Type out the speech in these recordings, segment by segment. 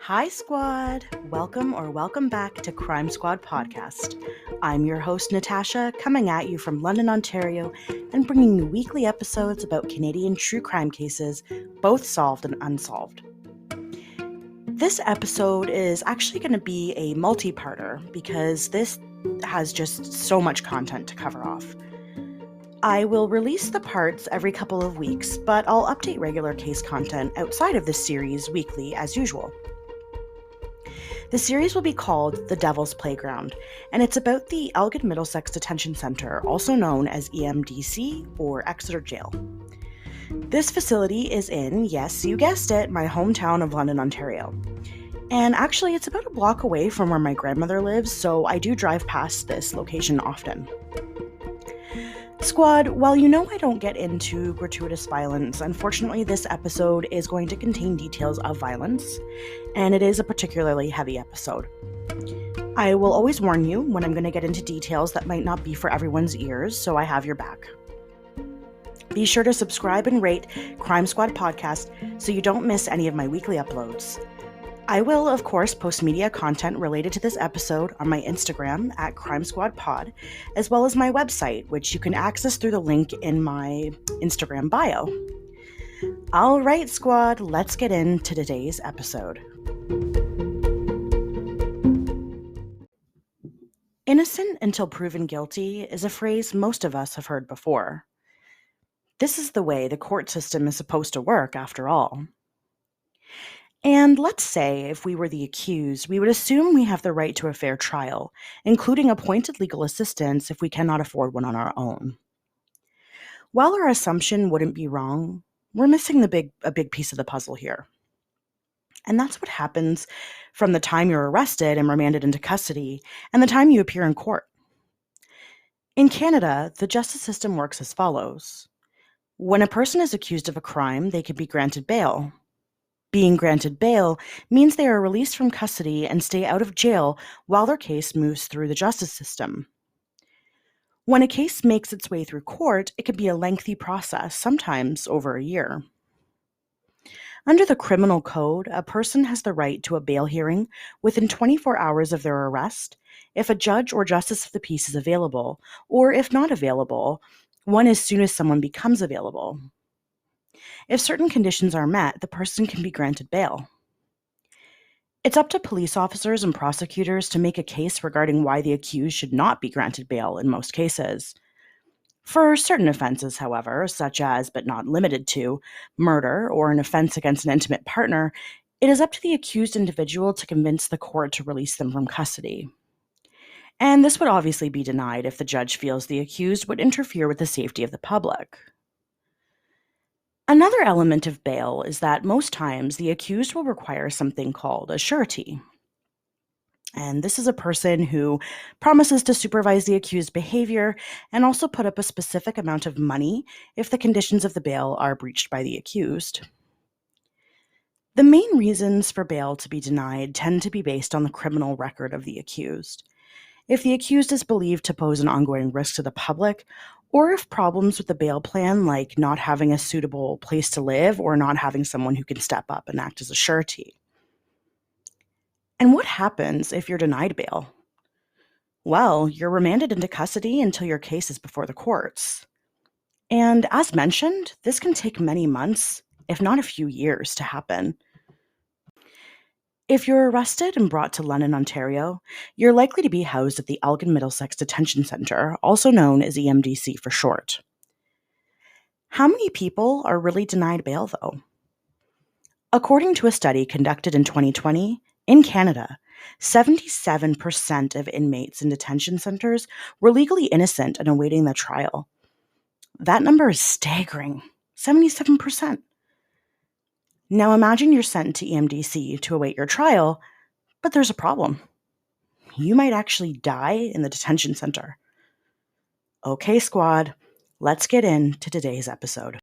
Hi, Squad! Welcome back to Crime Squad Podcast. I'm your host, Natasha, coming at you from London, Ontario, and bringing you weekly episodes about Canadian true crime cases, both solved and unsolved. This episode is actually going to be a multi-parter because this has just so much content to cover off. I will release the parts every couple of weeks, but I'll update regular case content outside of this series weekly as usual. The series will be called The Devil's Playground, and it's about the Elgin-Middlesex Detention Centre, also known as EMDC or Exeter Jail. This facility is in, yes, you guessed it, my hometown of London, Ontario. And actually, it's about a block away from where my grandmother lives, so I do drive past this location often. Squad, while you know I don't get into gratuitous violence, unfortunately this episode is going to contain details of violence, and it is a particularly heavy episode. I will always warn you when I'm going to get into details that might not be for everyone's ears, so I have your back. Be sure to subscribe and rate Crime Squad Podcast so you don't miss any of my weekly uploads. I will, of course, post media content related to this episode on my Instagram at Crime Squad Pod, as well as my website, which you can access through the link in my Instagram bio. All right, Squad, let's get into today's episode. Innocent until proven guilty is a phrase most of us have heard before. This is the way the court system is supposed to work, after all. And let's say, if we were the accused, we would assume we have the right to a fair trial, including appointed legal assistance if we cannot afford one on our own. While our assumption wouldn't be wrong, we're missing a big piece of the puzzle here. And that's what happens from the time you're arrested and remanded into custody and the time you appear in court. In Canada, the justice system works as follows. When a person is accused of a crime, they can be granted bail. Being granted bail means they are released from custody and stay out of jail while their case moves through the justice system. When a case makes its way through court, it can be a lengthy process, sometimes over a year. Under the criminal code, a person has the right to a bail hearing within 24 hours of their arrest if a judge or justice of the peace is available, or if not available, one as soon as someone becomes available. If certain conditions are met, the person can be granted bail. It's up to police officers and prosecutors to make a case regarding why the accused should not be granted bail in most cases. For certain offenses, however, such as, but not limited to, murder or an offense against an intimate partner, it is up to the accused individual to convince the court to release them from custody. And this would obviously be denied if the judge feels the accused would interfere with the safety of the public. Another element of bail is that most times the accused will require something called a surety. And this is a person who promises to supervise the accused's behavior and also put up a specific amount of money if the conditions of the bail are breached by the accused. The main reasons for bail to be denied tend to be based on the criminal record of the accused. If the accused is believed to pose an ongoing risk to the public, or if problems with the bail plan, like not having a suitable place to live or not having someone who can step up and act as a surety. And what happens if you're denied bail? Well, you're remanded into custody until your case is before the courts. And as mentioned, this can take many months, if not a few years, to happen. If you're arrested and brought to London, Ontario, you're likely to be housed at the Elgin-Middlesex Detention Centre, also known as EMDC for short. How many people are really denied bail, though? According to a study conducted in 2020, in Canada, 77% of inmates in detention centres were legally innocent and awaiting their trial. That number is staggering, 77%. Now imagine you're sent to EMDC to await your trial, but there's a problem. You might actually die in the detention center. Okay, squad, let's get into today's episode.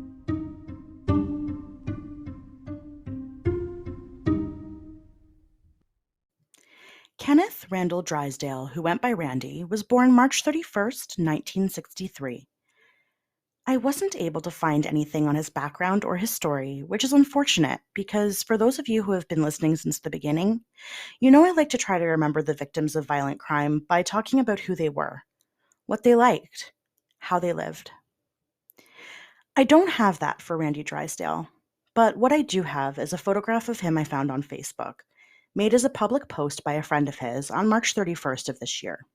Randall Drysdale, who went by Randy, was born March 31st, 1963. I wasn't able to find anything on his background or his story, which is unfortunate because for those of you who have been listening since the beginning, you know I like to try to remember the victims of violent crime by talking about who they were, what they liked, how they lived. I don't have that for Randy Drysdale, but what I do have is a photograph of him I found on Facebook, made as a public post by a friend of his on March 31st of this year.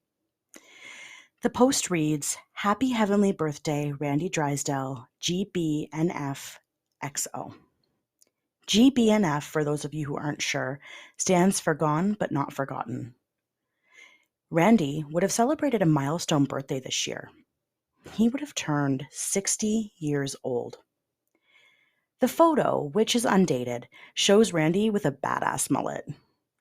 The post reads, "Happy Heavenly Birthday, Randy Drysdale, GBNF XO." GBNF, for those of you who aren't sure, stands for Gone But Not Forgotten. Randy would have celebrated a milestone birthday this year. He would have turned 60 years old. The photo, which is undated, shows Randy with a badass mullet.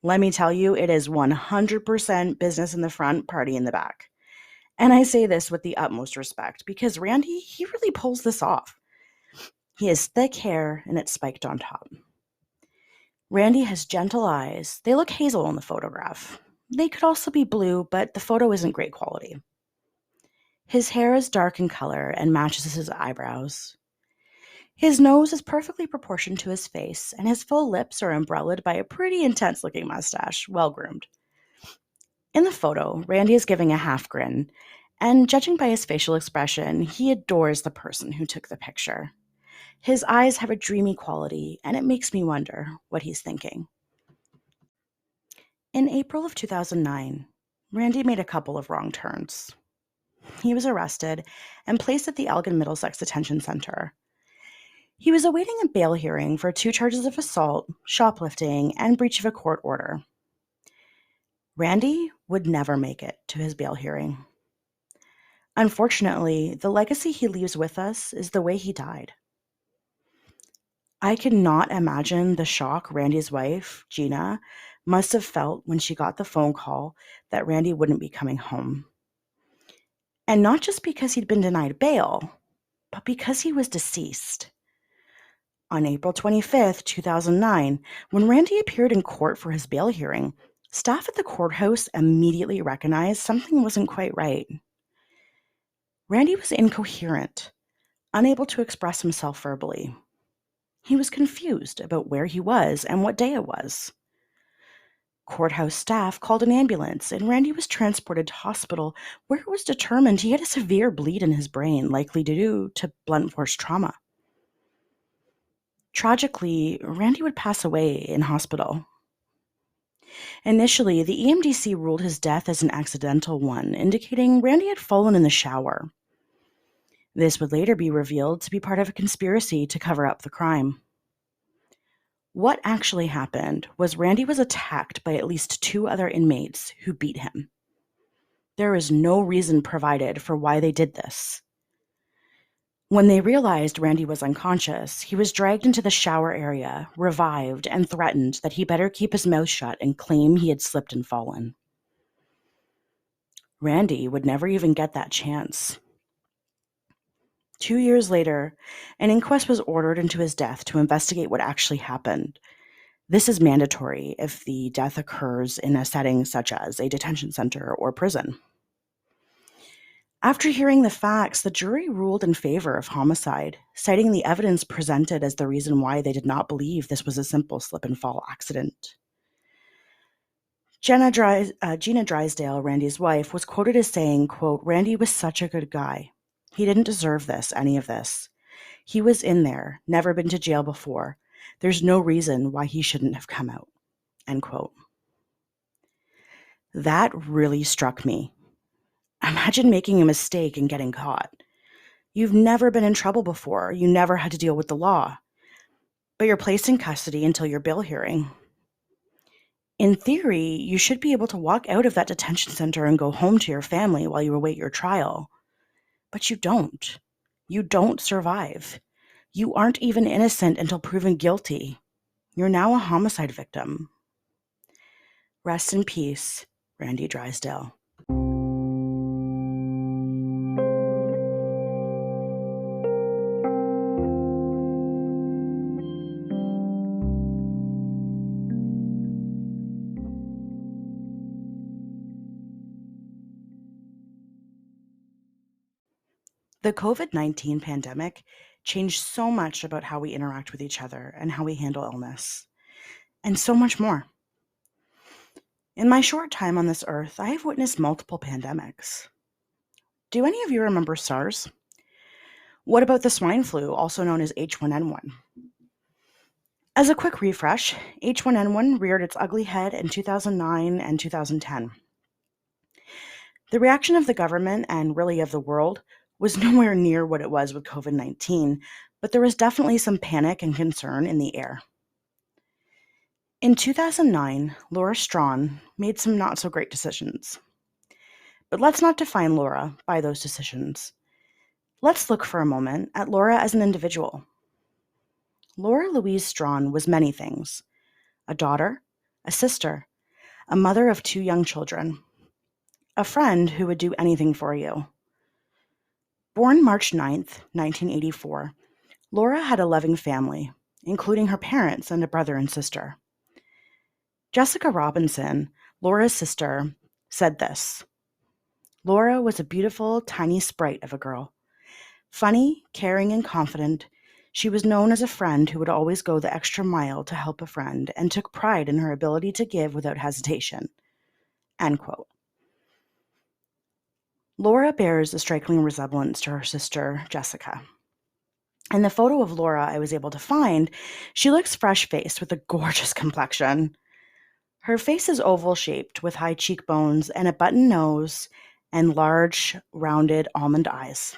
Let me tell you, it is 100% business in the front, party in the back. And I say this with the utmost respect because Randy, he really pulls this off. He has thick hair and it's spiked on top. Randy has gentle eyes. They look hazel in the photograph. They could also be blue, but the photo isn't great quality. His hair is dark in color and matches his eyebrows. His nose is perfectly proportioned to his face, and his full lips are umbrellaed by a pretty intense-looking mustache, well-groomed. In the photo, Randy is giving a half grin, and judging by his facial expression, he adores the person who took the picture. His eyes have a dreamy quality, and it makes me wonder what he's thinking. In April of 2009, Randy made a couple of wrong turns. He was arrested and placed at the Elgin-Middlesex Detention Center. He was awaiting a bail hearing for 2 charges of assault, shoplifting, and breach of a court order. Randy would never make it to his bail hearing. Unfortunately, the legacy he leaves with us is the way he died. I cannot imagine the shock Randy's wife, Gina, must have felt when she got the phone call that Randy wouldn't be coming home. And not just because he'd been denied bail, but because he was deceased. On April 25th, 2009, when Randy appeared in court for his bail hearing, staff at the courthouse immediately recognized something wasn't quite right. Randy was incoherent, unable to express himself verbally. He was confused about where he was and what day it was. Courthouse staff called an ambulance, and Randy was transported to hospital where it was determined he had a severe bleed in his brain, likely due to blunt force trauma. Tragically, Randy would pass away in hospital. Initially, the EMDC ruled his death as an accidental one, indicating Randy had fallen in the shower. This would later be revealed to be part of a conspiracy to cover up the crime. What actually happened was Randy was attacked by at least 2 other inmates who beat him. There is no reason provided for why they did this. When they realized Randy was unconscious, he was dragged into the shower area, revived, and threatened that he better keep his mouth shut and claim he had slipped and fallen. Randy would never even get that chance. 2 years later, an inquest was ordered into his death to investigate what actually happened. This is mandatory if the death occurs in a setting such as a detention center or prison. After hearing the facts, the jury ruled in favor of homicide, citing the evidence presented as the reason why they did not believe this was a simple slip-and-fall accident. Gina Drysdale, Randy's wife, was quoted as saying, quote, "Randy was such a good guy. He didn't deserve any of this. He was in there, never been to jail before. There's no reason why he shouldn't have come out," end quote. That really struck me. Imagine making a mistake and getting caught. You've never been in trouble before. You never had to deal with the law. But you're placed in custody until your bail hearing. In theory, you should be able to walk out of that detention center and go home to your family while you await your trial. But you don't. You don't survive. You aren't even innocent until proven guilty. You're now a homicide victim. Rest in peace, Randy Drysdale. The COVID-19 pandemic changed so much about how we interact with each other and how we handle illness, and so much more. In my short time on this earth, I have witnessed multiple pandemics. Do any of you remember SARS? What about the swine flu, also known as H1N1? As a quick refresh, H1N1 reared its ugly head in 2009 and 2010. The reaction of the government, and really of the world, was nowhere near what it was with COVID-19, but there was definitely some panic and concern in the air. In 2009, Laura Strawn made some not so great decisions. But let's not define Laura by those decisions. Let's look for a moment at Laura as an individual. Laura Louise Strawn was many things: a daughter, a sister, a mother of 2 young children, a friend who would do anything for you. Born March 9th, 1984, Laura had a loving family, including her parents and a brother and sister. Jessica Robinson, Laura's sister, said this: Laura was a beautiful, tiny sprite of a girl. Funny, caring, and confident, she was known as a friend who would always go the extra mile to help a friend and took pride in her ability to give without hesitation. End quote. Laura bears a striking resemblance to her sister, Jessica. In the photo of Laura I was able to find, she looks fresh-faced with a gorgeous complexion. Her face is oval-shaped with high cheekbones and a button nose and large, rounded almond eyes.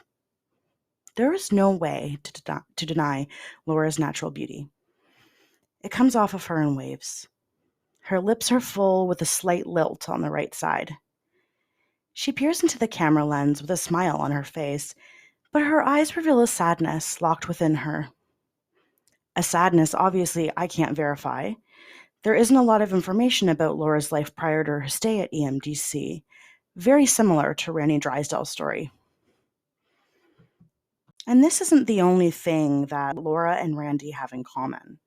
There is no way to deny Laura's natural beauty. It comes off of her in waves. Her lips are full with a slight lilt on the right side. She peers into the camera lens with a smile on her face, but her eyes reveal a sadness locked within her. A sadness obviously I can't verify. There isn't a lot of information about Laura's life prior to her stay at EMDC, very similar to Randy Drysdale's story. And this isn't the only thing that Laura and Randy have in common.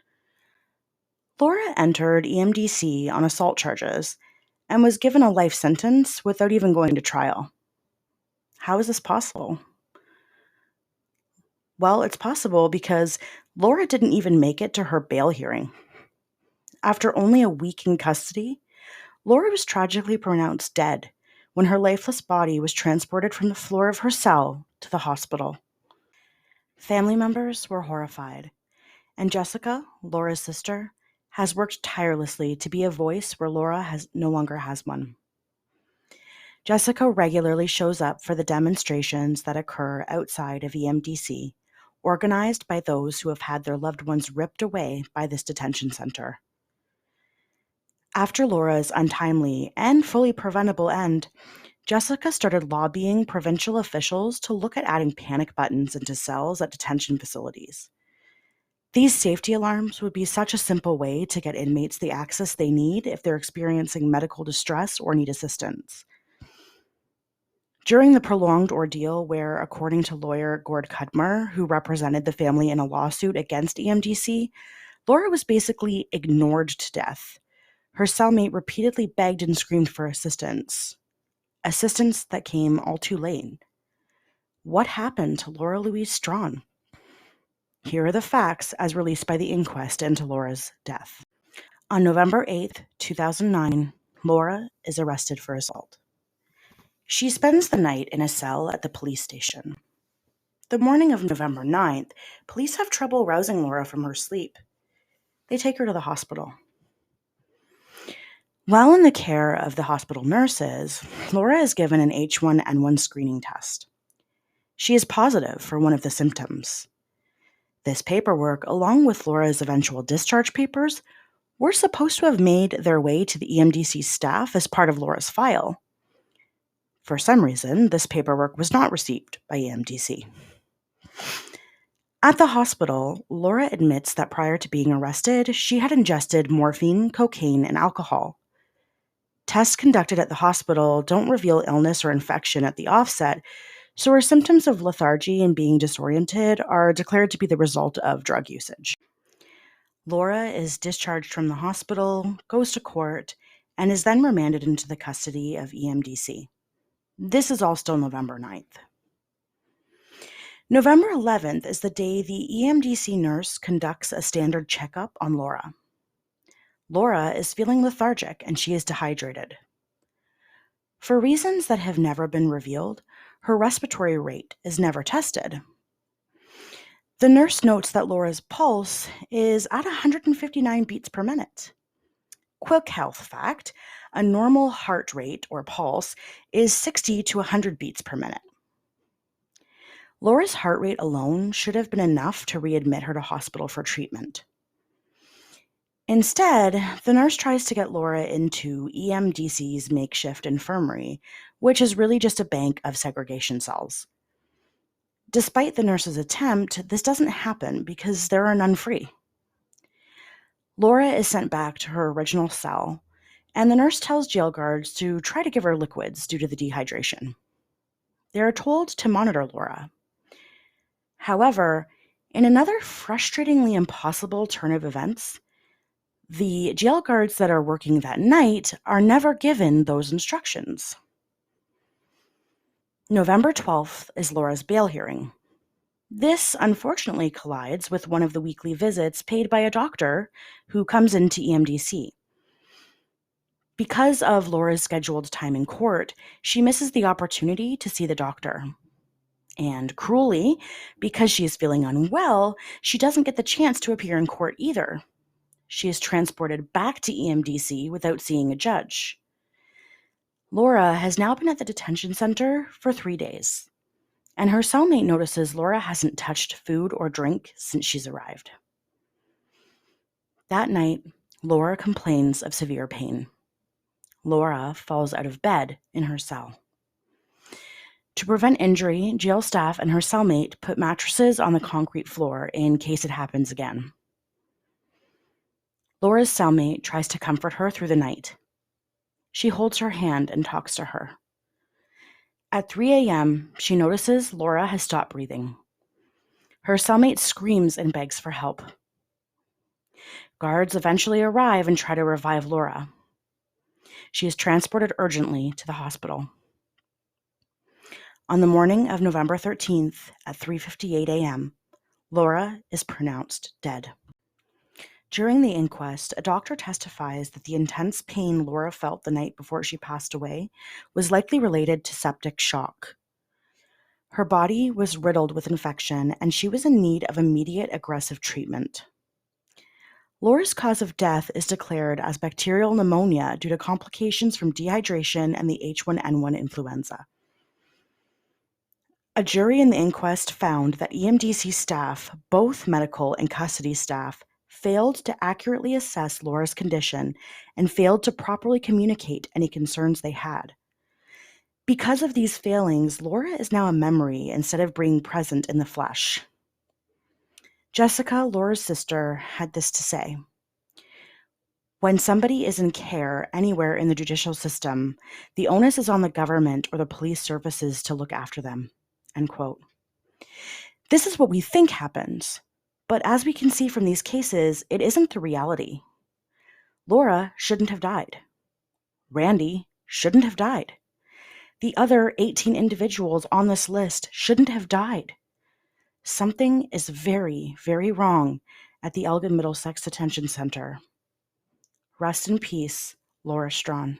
Laura entered EMDC on assault charges and was given a life sentence without even going to trial. How is this possible? Well, it's possible because Laura didn't even make it to her bail hearing. After only a week in custody, Laura was tragically pronounced dead when her lifeless body was transported from the floor of her cell to the hospital. Family members were horrified, and Jessica, Laura's sister, has worked tirelessly to be a voice where Laura no longer has one. Jessica regularly shows up for the demonstrations that occur outside of EMDC, organized by those who have had their loved ones ripped away by this detention center. After Laura's untimely and fully preventable end, Jessica started lobbying provincial officials to look at adding panic buttons into cells at detention facilities. These safety alarms would be such a simple way to get inmates the access they need if they're experiencing medical distress or need assistance. During the prolonged ordeal where, according to lawyer Gord Cudmer, who represented the family in a lawsuit against EMDC, Laura was basically ignored to death. Her cellmate repeatedly begged and screamed for assistance that came all too late. What happened to Laura Louise Strawn? Here are the facts as released by the inquest into Laura's death. On November 8th, 2009, Laura is arrested for assault. She spends the night in a cell at the police station. The morning of November 9th, police have trouble rousing Laura from her sleep. They take her to the hospital. While in the care of the hospital nurses, Laura is given an H1N1 screening test. She is positive for one of the symptoms. This paperwork, along with Laura's eventual discharge papers, were supposed to have made their way to the EMDC staff as part of Laura's file. For some reason, this paperwork was not received by EMDC. At the hospital, Laura admits that prior to being arrested, she had ingested morphine, cocaine, and alcohol. Tests conducted at the hospital don't reveal illness or infection at the offset, so her symptoms of lethargy and being disoriented are declared to be the result of drug usage. Laura is discharged from the hospital, goes to court, and is then remanded into the custody of EMDC. This is all still November 9th. November 11th is the day the EMDC nurse conducts a standard checkup on Laura. Laura is feeling lethargic and she is dehydrated. For reasons that have never been revealed, her respiratory rate is never tested. The nurse notes that Laura's pulse is at 159 beats per minute. Quick health fact, a normal heart rate or pulse is 60 to 100 beats per minute. Laura's heart rate alone should have been enough to readmit her to hospital for treatment. Instead, the nurse tries to get Laura into EMDC's makeshift infirmary, which is really just a bank of segregation cells. Despite the nurse's attempt, this doesn't happen because there are none free. Laura is sent back to her original cell, and the nurse tells jail guards to try to give her liquids due to the dehydration. They are told to monitor Laura. However, in another frustratingly impossible turn of events, the jail guards that are working that night are never given those instructions. November 12th is Laura's bail hearing. This unfortunately collides with one of the weekly visits paid by a doctor who comes into EMDC. Because of Laura's scheduled time in court, she misses the opportunity to see the doctor. And cruelly, because she is feeling unwell, she doesn't get the chance to appear in court either. She is transported back to EMDC without seeing a judge. Laura has now been at the detention center for 3 days, and her cellmate notices Laura hasn't touched food or drink since she's arrived. That night, Laura complains of severe pain. Laura falls out of bed in her cell. To prevent injury, jail staff and her cellmate put mattresses on the concrete floor in case it happens again. Laura's cellmate tries to comfort her through the night. She holds her hand and talks to her. At 3 a.m., she notices Laura has stopped breathing. Her cellmate screams and begs for help. Guards eventually arrive and try to revive Laura. She is transported urgently to the hospital. On the morning of November 13th at 3:58 a.m., Laura is pronounced dead. During the inquest, a doctor testifies that the intense pain Laura felt the night before she passed away was likely related to septic shock. Her body was riddled with infection, and she was in need of immediate aggressive treatment. Laura's cause of death is declared as bacterial pneumonia due to complications from dehydration and the H1N1 influenza. A jury in the inquest found that EMDC staff, both medical and custody staff, failed to accurately assess Laura's condition and failed to properly communicate any concerns they had. Because of these failings, Laura is now a memory instead of being present in the flesh. Jessica, Laura's sister, had this to say: "When somebody is in care anywhere in the judicial system, the onus is on the government or the police services to look after them." End quote. This is what we think happens, but as we can see from these cases, it isn't the reality. Laura shouldn't have died. Randy shouldn't have died. The other 18 individuals on this list shouldn't have died. Something is very, very wrong at the Elgin-Middlesex Detention Center. Rest in peace, Laura Strawn.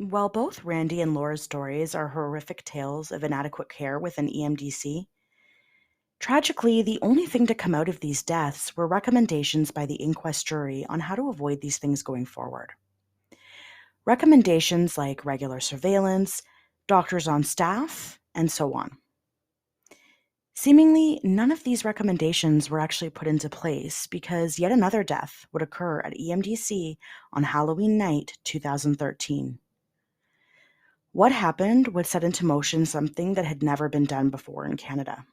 While both Randy and Laura's stories are horrific tales of inadequate care within EMDC, tragically, the only thing to come out of these deaths were recommendations by the inquest jury on how to avoid these things going forward. Recommendations like regular surveillance, doctors on staff, and so on. Seemingly, none of these recommendations were actually put into place because yet another death would occur at EMDC on Halloween night 2013. What happened would set into motion something that had never been done before in Canada.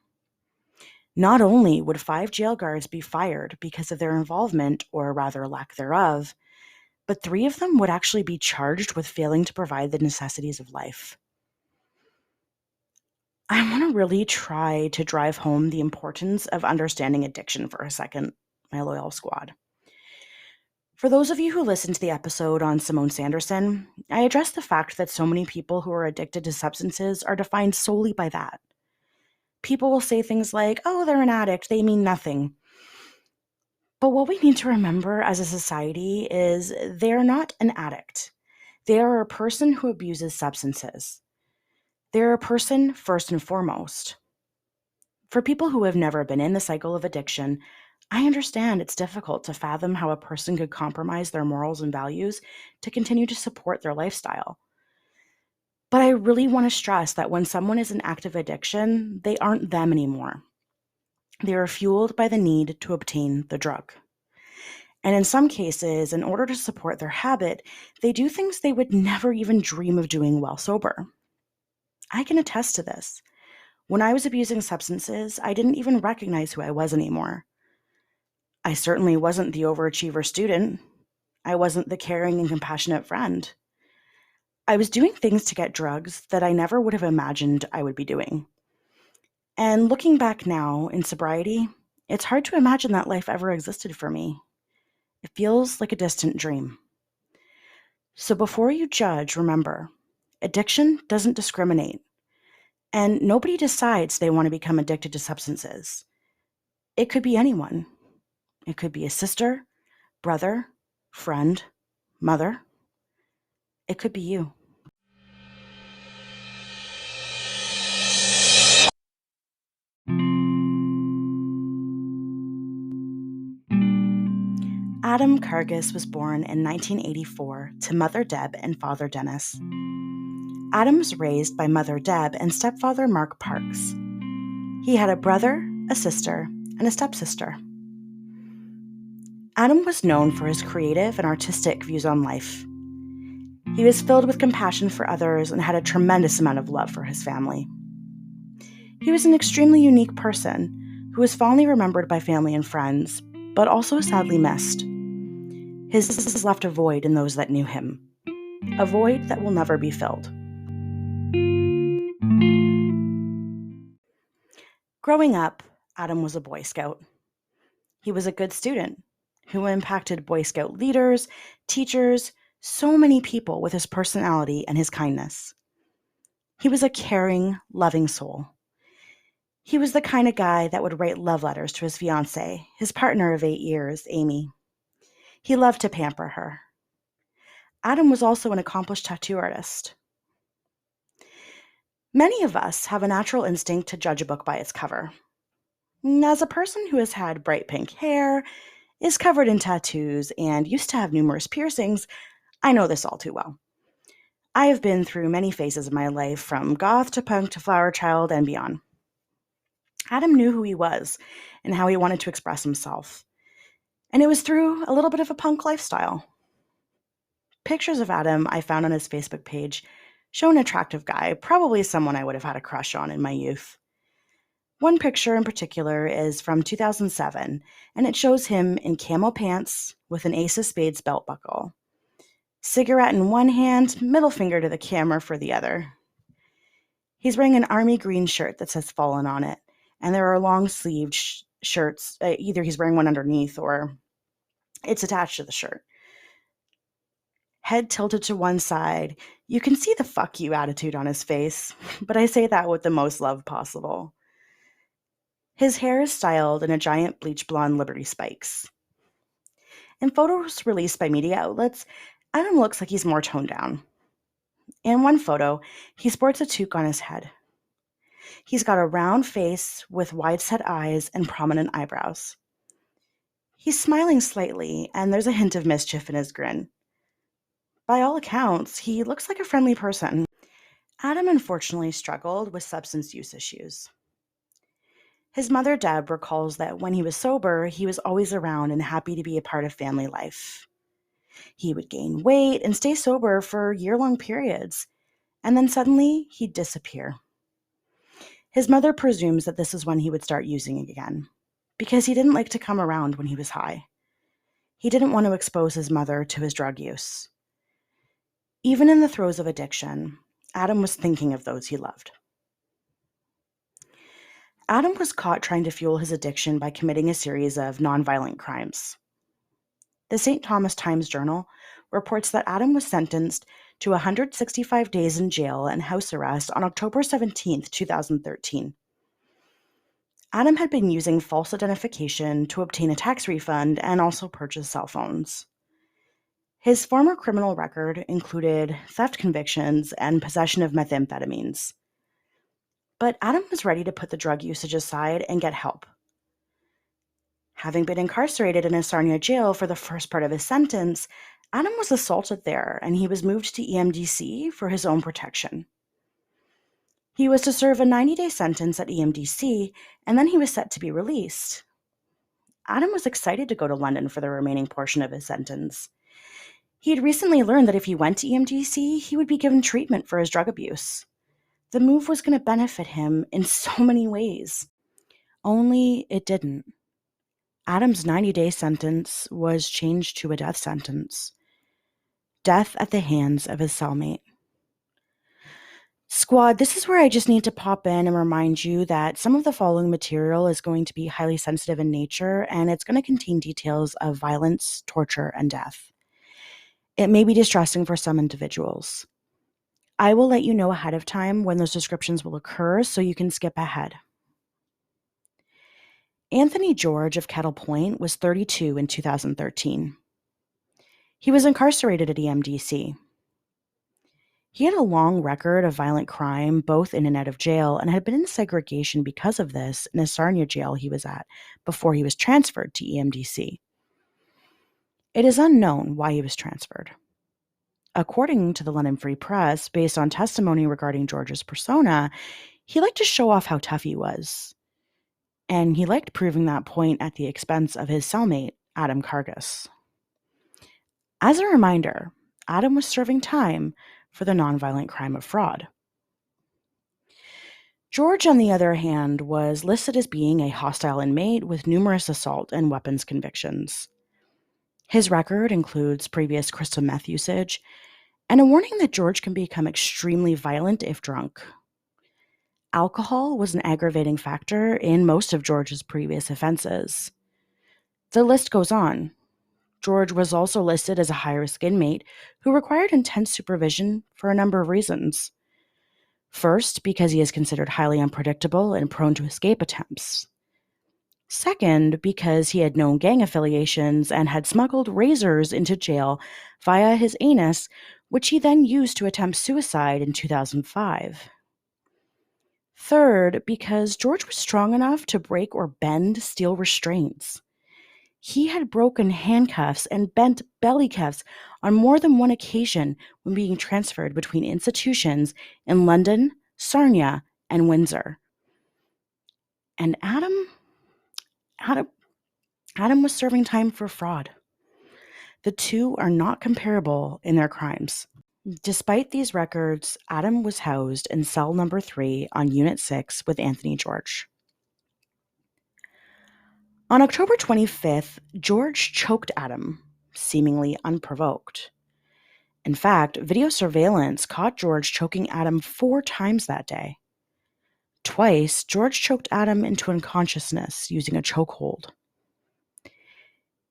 Not only would 5 jail guards be fired because of their involvement, or rather lack thereof, but 3 of them would actually be charged with failing to provide the necessities of life. I want to really try to drive home the importance of understanding addiction for a second, my loyal squad. For those of you who listened to the episode on Simone Sanderson, I addressed the fact that so many people who are addicted to substances are defined solely by that. People will say things like, oh, they're an addict, they mean nothing. But what we need to remember as a society is they're not an addict. They are a person who abuses substances. They're a person first and foremost. For people who have never been in the cycle of addiction, I understand it's difficult to fathom how a person could compromise their morals and values to continue to support their lifestyle. But I really want to stress that when someone is in active addiction, they aren't them anymore. They are fueled by the need to obtain the drug. And in some cases, in order to support their habit, they do things they would never even dream of doing while sober. I can attest to this. When I was abusing substances, I didn't even recognize who I was anymore. I certainly wasn't the overachiever student. I wasn't the caring and compassionate friend. I was doing things to get drugs that I never would have imagined I would be doing. And looking back now in sobriety, it's hard to imagine that life ever existed for me. It feels like a distant dream. So before you judge, remember, addiction doesn't discriminate. And nobody decides they want to become addicted to substances. It could be anyone. It could be a sister, brother, friend, mother. It could be you. Adam Kargas was born in 1984 to Mother Deb and Father Dennis. Adam was raised by Mother Deb and stepfather Mark Parks. He had a brother, a sister, and a stepsister. Adam was known for his creative and artistic views on life. He was filled with compassion for others and had a tremendous amount of love for his family. He was an extremely unique person who was fondly remembered by family and friends, but also sadly missed. His left a void in those that knew him, a void that will never be filled. Growing up, Adam was a Boy Scout. He was a good student who impacted Boy Scout leaders, teachers, so many people with his personality and his kindness. He was a caring, loving soul. He was the kind of guy that would write love letters to his fiancée, his partner of 8 years, Amy. He loved to pamper her. Adam was also an accomplished tattoo artist. Many of us have a natural instinct to judge a book by its cover. As a person who has had bright pink hair, is covered in tattoos, and used to have numerous piercings, I know this all too well. I have been through many phases of my life, from goth to punk to flower child and beyond. Adam knew who he was and how he wanted to express himself. And it was through a little bit of a punk lifestyle. Pictures of Adam I found on his Facebook page show an attractive guy, probably someone I would have had a crush on in my youth. One picture in particular is from 2007, and it shows him in camo pants with an Ace of Spades belt buckle. Cigarette in one hand, middle finger to the camera for the other. He's wearing an army green shirt that says Fallen on it, and there are long-sleeved shirts. Either he's wearing one underneath or it's attached to the shirt. Head tilted to one side, you can see the fuck you attitude on his face, but I say that with the most love possible. His hair is styled in a giant bleach blonde Liberty spikes. In photos released by media outlets, Adam looks like he's more toned down. In one photo, he sports a toque on his head. He's got a round face with wide-set eyes and prominent eyebrows. He's smiling slightly, and there's a hint of mischief in his grin. By all accounts, he looks like a friendly person. Adam unfortunately struggled with substance use issues. His mother, Deb, recalls that when he was sober, he was always around and happy to be a part of family life. He would gain weight and stay sober for year-long periods, and then suddenly he'd disappear. His mother presumes that this is when he would start using again, because he didn't like to come around when he was high. He didn't want to expose his mother to his drug use. Even in the throes of addiction, Adam was thinking of those he loved. Adam was caught trying to fuel his addiction by committing a series of nonviolent crimes. The St. Thomas Times-Journal reports that Adam was sentenced to 165 days in jail and house arrest on October 17, 2013. Adam had been using false identification to obtain a tax refund and also purchase cell phones. His former criminal record included theft convictions and possession of methamphetamines. But Adam was ready to put the drug usage aside and get help. Having been incarcerated in a Sarnia jail for the first part of his sentence, Adam was assaulted there and he was moved to EMDC for his own protection. He was to serve a 90-day sentence at EMDC, and then he was set to be released. Adam was excited to go to London for the remaining portion of his sentence. He had recently learned that if he went to EMDC, he would be given treatment for his drug abuse. The move was going to benefit him in so many ways. Only it didn't. Adam's 90-day sentence was changed to a death sentence. Death at the hands of his cellmate. Squad, this is where I just need to pop in and remind you that some of the following material is going to be highly sensitive in nature, and it's going to contain details of violence, torture, and death. It may be distressing for some individuals. I will let you know ahead of time when those descriptions will occur so you can skip ahead. Anthony George of Kettle Point was 32 in 2013. He was incarcerated at EMDC. He had a long record of violent crime, both in and out of jail, and had been in segregation because of this in a Sarnia jail he was at before he was transferred to EMDC. It is unknown why he was transferred. According to the London Free Press, based on testimony regarding George's persona, he liked to show off how tough he was. And he liked proving that point at the expense of his cellmate, Adam Kargus. As a reminder, Adam was serving time for the nonviolent crime of fraud. George, on the other hand, was listed as being a hostile inmate with numerous assault and weapons convictions. His record includes previous crystal meth usage and a warning that George can become extremely violent if drunk. Alcohol was an aggravating factor in most of George's previous offenses. The list goes on. George was also listed as a high-risk inmate who required intense supervision for a number of reasons. First, because he is considered highly unpredictable and prone to escape attempts. Second, because he had known gang affiliations and had smuggled razors into jail via his anus, which he then used to attempt suicide in 2005. Third, because George was strong enough to break or bend steel restraints. He had broken handcuffs and bent belly cuffs on more than one occasion when being transferred between institutions in London, Sarnia, and Windsor. And Adam was serving time for fraud. The two are not comparable in their crimes. Despite these records, Adam was housed in cell number 3 on Unit 6 with Anthony George. On October 25th, George choked Adam, seemingly unprovoked. In fact, video surveillance caught George choking Adam 4 times that day. Twice, George choked Adam into unconsciousness using a chokehold.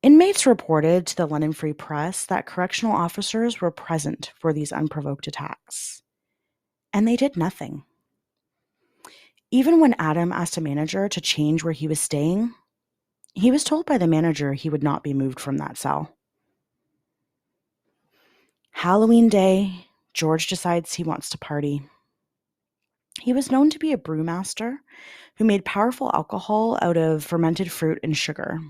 Inmates reported to the London Free Press that correctional officers were present for these unprovoked attacks. And they did nothing. Even when Adam asked a manager to change where he was staying, he was told by the manager he would not be moved from that cell. Halloween Day, George decides he wants to party. He was known to be a brewmaster who made powerful alcohol out of fermented fruit and sugar.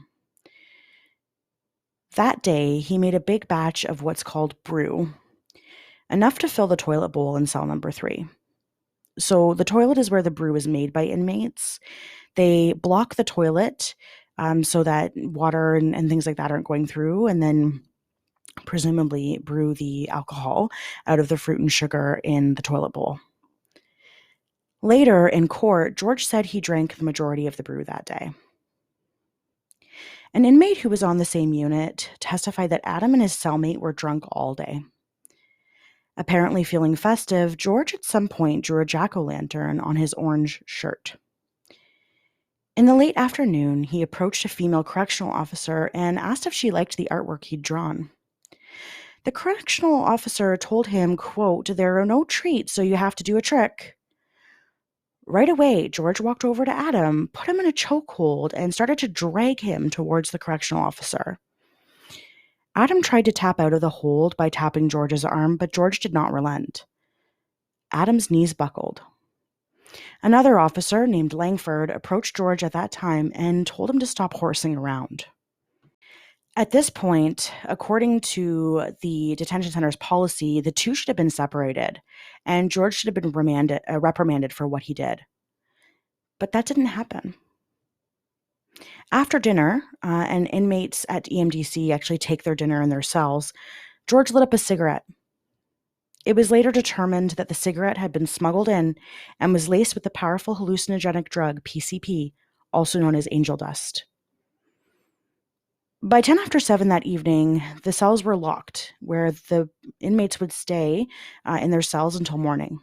That day, he made a big batch of what's called brew, enough to fill the toilet bowl in cell number 3. So the toilet is where the brew is made by inmates. They block the toilet so that water and things like that aren't going through, and then presumably brew the alcohol out of the fruit and sugar in the toilet bowl. Later in court, George said he drank the majority of the brew that day. An inmate who was on the same unit testified that Adam and his cellmate were drunk all day. Apparently feeling festive, George at some point drew a jack-o'-lantern on his orange shirt. In the late afternoon, he approached a female correctional officer and asked if she liked the artwork he'd drawn. The correctional officer told him, quote, "There are no treats, so you have to do a trick." Right away, George walked over to Adam, put him in a chokehold, and started to drag him towards the correctional officer. Adam tried to tap out of the hold by tapping George's arm, but George did not relent. Adam's knees buckled. Another officer named Langford approached George at that time and told him to stop horsing around. At this point, according to the detention center's policy, the two should have been separated, and George should have been reprimanded for what he did. But that didn't happen. After dinner, and inmates at EMDC actually take their dinner in their cells, George lit up a cigarette. It was later determined that the cigarette had been smuggled in and was laced with the powerful hallucinogenic drug PCP, also known as angel dust. By 10 after 7 that evening, the cells were locked, where the inmates would stay in their cells until morning.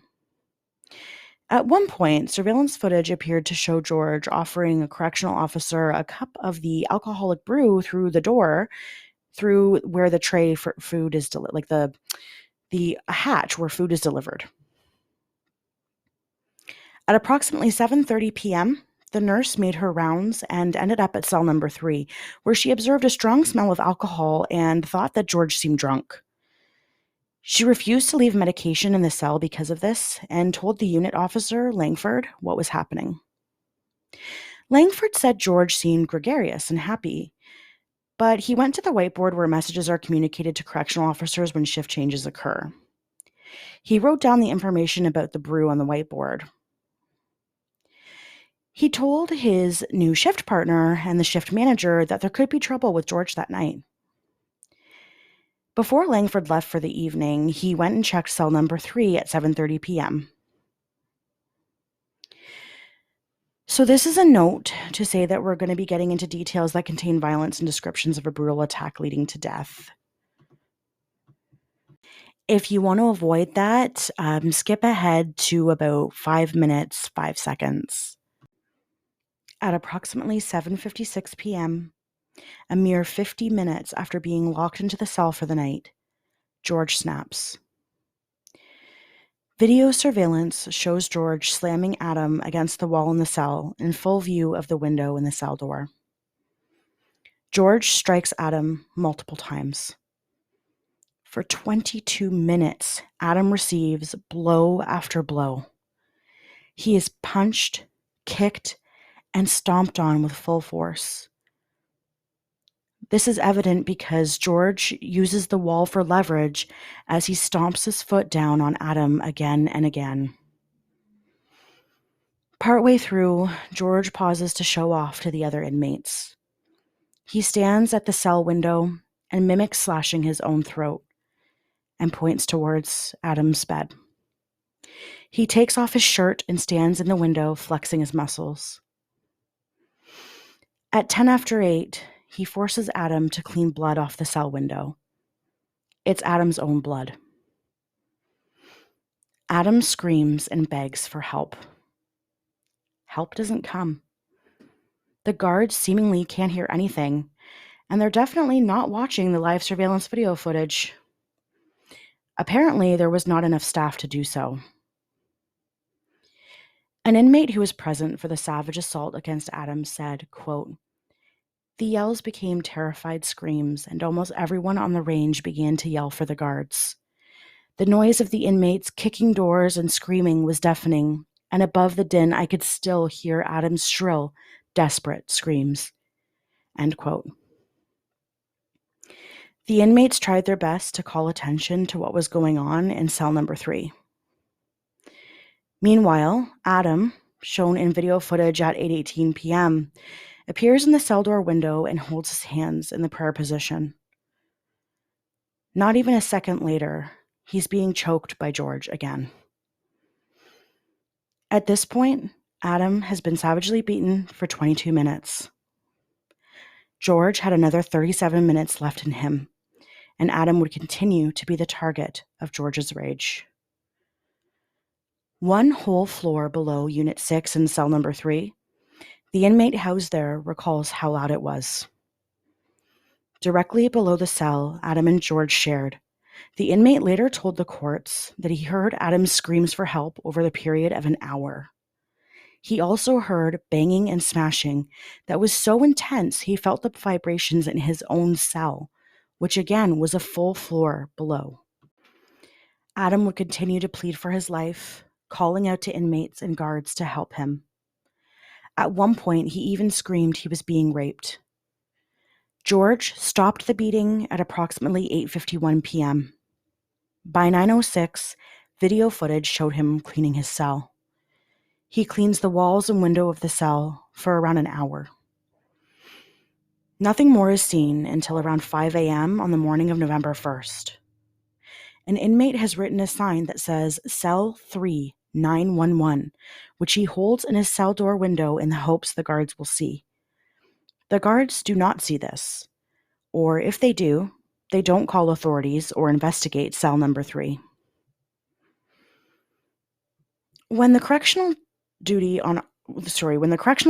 At one point, surveillance footage appeared to show George offering a correctional officer a cup of the alcoholic brew through the door, through where the tray for food is like the hatch where food is delivered. At approximately 7:30 p.m., the nurse made her rounds and ended up at cell number 3, where she observed a strong smell of alcohol and thought that George seemed drunk. She refused to leave medication in the cell because of this and told the unit officer, Langford, what was happening. Langford said George seemed gregarious and happy, but he went to the whiteboard where messages are communicated to correctional officers when shift changes occur. He wrote down the information about the brew on the whiteboard. He told his new shift partner and the shift manager that there could be trouble with George that night. Before Langford left for the evening, he went and checked cell number 3 at 7:30 p.m. So this is a note to say that we're going to be getting into details that contain violence and descriptions of a brutal attack leading to death. If you want to avoid that, skip ahead to about 5 minutes, 5 seconds. At approximately 7:56 p.m., a mere 50 minutes after being locked into the cell for the night, George snaps. Video surveillance shows George slamming Adam against the wall in the cell in full view of the window in the cell door. George strikes Adam multiple times. For 22 minutes, Adam receives blow after blow. He is punched, kicked, and stomped on with full force. This is evident because George uses the wall for leverage as he stomps his foot down on Adam again and again. Partway through, George pauses to show off to the other inmates. He stands at the cell window and mimics slashing his own throat and points towards Adam's bed. He takes off his shirt and stands in the window, flexing his muscles. At 10 after 8, he forces Adam to clean blood off the cell window. It's Adam's own blood. Adam screams and begs for help. Help doesn't come. The guards seemingly can't hear anything, and they're definitely not watching the live surveillance video footage. Apparently, there was not enough staff to do so. An inmate who was present for the savage assault against Adam said, quote, "The yells became terrified screams, and almost everyone on the range began to yell for the guards. The noise of the inmates kicking doors and screaming was deafening, and above the din I could still hear Adam's shrill, desperate screams." End quote. The inmates tried their best to call attention to what was going on in cell number 3. Meanwhile, Adam, shown in video footage at 8:18 p.m., appears in the cell door window and holds his hands in the prayer position. Not even a second later, he's being choked by George again. At this point, Adam has been savagely beaten for 22 minutes. George had another 37 minutes left in him, and Adam would continue to be the target of George's rage. One whole floor below Unit 6 in cell number 3, The inmate housed there recalls how loud it was. Directly below the cell Adam and George shared, the inmate later told the courts that he heard Adam's screams for help over the period of an hour. He also heard banging and smashing that was so intense he felt the vibrations in his own cell, which again was a full floor below. Adam would continue to plead for his life, calling out to inmates and guards to help him. At one point, he even screamed he was being raped. George stopped the beating at approximately 8:51 p.m. By 9:06, video footage showed him cleaning his cell. He cleans the walls and window of the cell for around an hour. Nothing more is seen until around 5 a.m. on the morning of November 1st. An inmate has written a sign that says Cell 3911, which he holds in his cell door window in the hopes the guards will see. The guards do not see this, or if they do, they don't call authorities or investigate cell number 3. When the correctional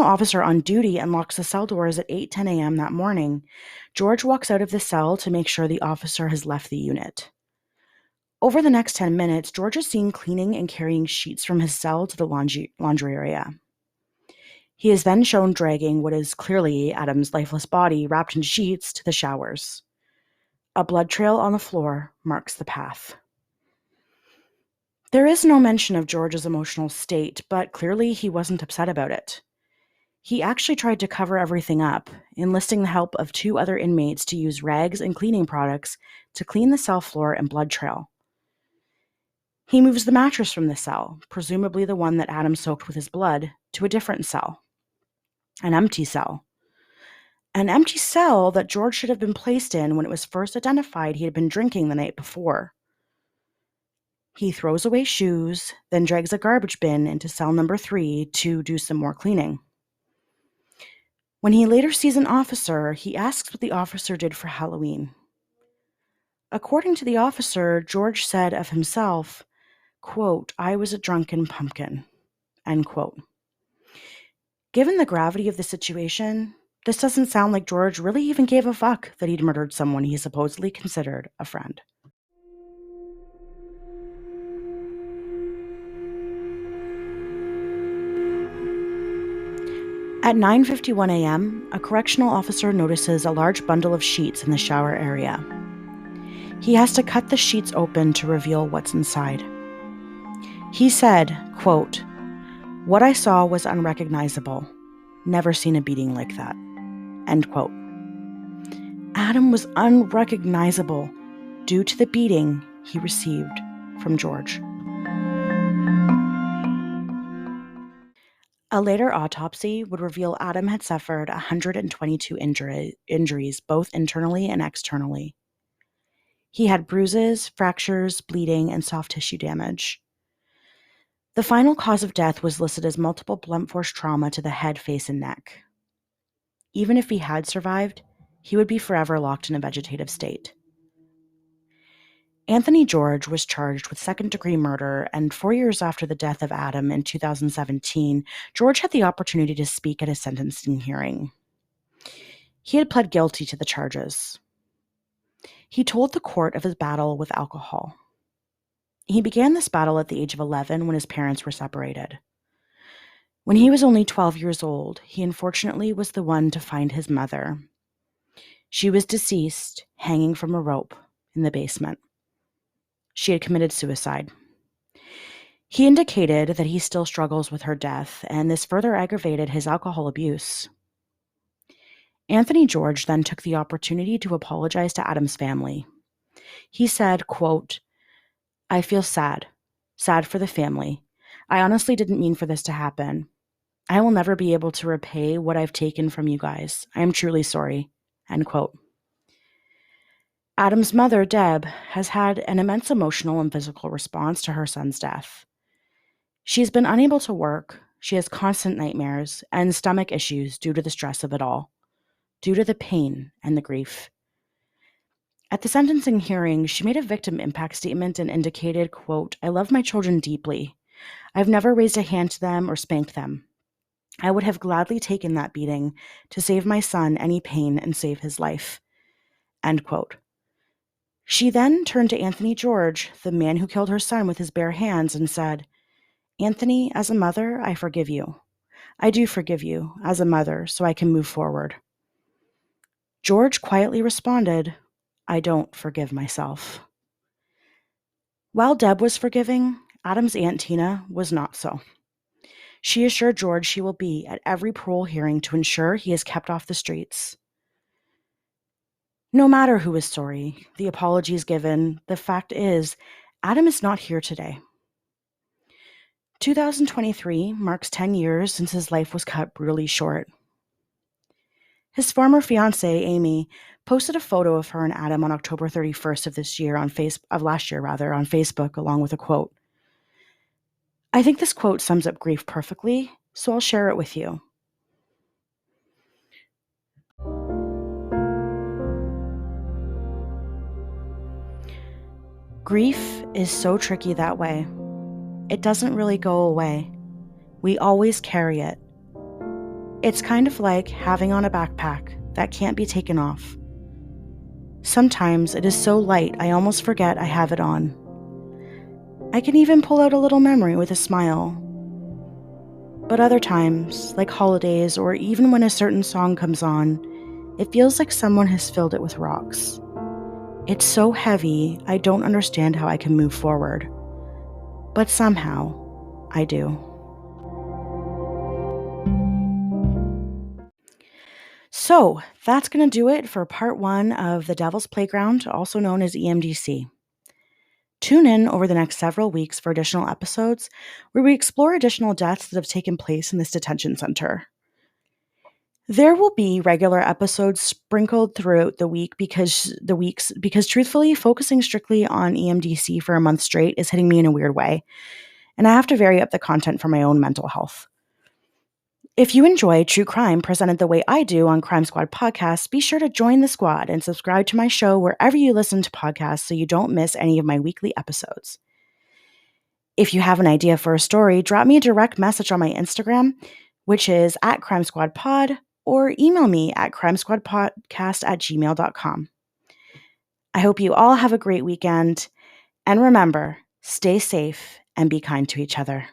officer on duty unlocks the cell doors at 8:10 a.m. that morning, George walks out of the cell to make sure the officer has left the unit. Over the next 10 minutes, George is seen cleaning and carrying sheets from his cell to the laundry area. He is then shown dragging what is clearly Adam's lifeless body wrapped in sheets to the showers. A blood trail on the floor marks the path. There is no mention of George's emotional state, but clearly he wasn't upset about it. He actually tried to cover everything up, enlisting the help of 2 other inmates to use rags and cleaning products to clean the cell floor and blood trail. He moves the mattress from the cell, presumably the one that Adam soaked with his blood, to a different cell. An empty cell. An empty cell that George should have been placed in when it was first identified he had been drinking the night before. He throws away shoes, then drags a garbage bin into cell number 3 to do some more cleaning. When he later sees an officer, he asks what the officer did for Halloween. According to the officer, George said of himself, quote, "I was a drunken pumpkin," end quote. Given the gravity of the situation, this doesn't sound like George really even gave a fuck that he'd murdered someone he supposedly considered a friend. At 9:51 a.m., a correctional officer notices a large bundle of sheets in the shower area. He has to cut the sheets open to reveal what's inside. He said, quote, "What I saw was unrecognizable. Never seen a beating like that," end quote. Adam was unrecognizable due to the beating he received from George. A later autopsy would reveal Adam had suffered 122 injuries, both internally and externally. He had bruises, fractures, bleeding, and soft tissue damage. The final cause of death was listed as multiple blunt force trauma to the head, face, and neck. Even if he had survived, he would be forever locked in a vegetative state. Anthony George was charged with second-degree murder, and 4 years after the death of Adam in 2017, George had the opportunity to speak at a sentencing hearing. He had pled guilty to the charges. He told the court of his battle with alcohol. He began this battle at the age of 11 when his parents were separated. When he was only 12 years old, he unfortunately was the one to find his mother. She was deceased, hanging from a rope in the basement. She had committed suicide. He indicated that he still struggles with her death, and this further aggravated his alcohol abuse. Anthony George then took the opportunity to apologize to Adam's family. He said, quote, "I feel sad for the family. I honestly didn't mean for this to happen. I will never be able to repay what I've taken from you guys. I am truly sorry," end quote. Adam's mother, Deb, has had an immense emotional and physical response to her son's death. She's been unable to work, she has constant nightmares, and stomach issues due to the stress of it all, due to the pain and the grief. At the sentencing hearing, she made a victim impact statement and indicated, quote, "I love my children deeply. I've never raised a hand to them or spanked them. I would have gladly taken that beating to save my son any pain and save his life." End quote. She then turned to Anthony George, the man who killed her son with his bare hands, and said, "Anthony, as a mother, I forgive you. I do forgive you, as a mother, so I can move forward." George quietly responded, "I don't forgive myself." While Deb was forgiving, Adam's Aunt Tina was not so. She assured George she will be at every parole hearing to ensure he is kept off the streets. No matter who is sorry, the apologies given, the fact is, Adam is not here today. 2023 marks 10 years since his life was cut brutally short. His former fiancée, Amy, posted a photo of her and Adam on October 31st of last year on Facebook, along with a quote. I think this quote sums up grief perfectly, so I'll share it with you. Grief is so tricky that way. It doesn't really go away. We always carry it. It's kind of like having on a backpack that can't be taken off. Sometimes it is so light I almost forget I have it on. I can even pull out a little memory with a smile. But other times, like holidays or even when a certain song comes on, it feels like someone has filled it with rocks. It's so heavy, I don't understand how I can move forward. But somehow, I do. So, that's going to do it for part 1 of The Devil's Playground, also known as EMDC. Tune in over the next several weeks for additional episodes where we explore additional deaths that have taken place in this detention center. There will be regular episodes sprinkled throughout the week because truthfully, focusing strictly on EMDC for a month straight is hitting me in a weird way, and I have to vary up the content for my own mental health. If you enjoy true crime presented the way I do on Crime Squad podcasts, be sure to join the squad and subscribe to my show wherever you listen to podcasts so you don't miss any of my weekly episodes. If you have an idea for a story, drop me a direct message on my Instagram, which is @CrimeSquadPod, or email me at crimesquadpodcast@gmail.com. I hope you all have a great weekend, and remember, stay safe and be kind to each other.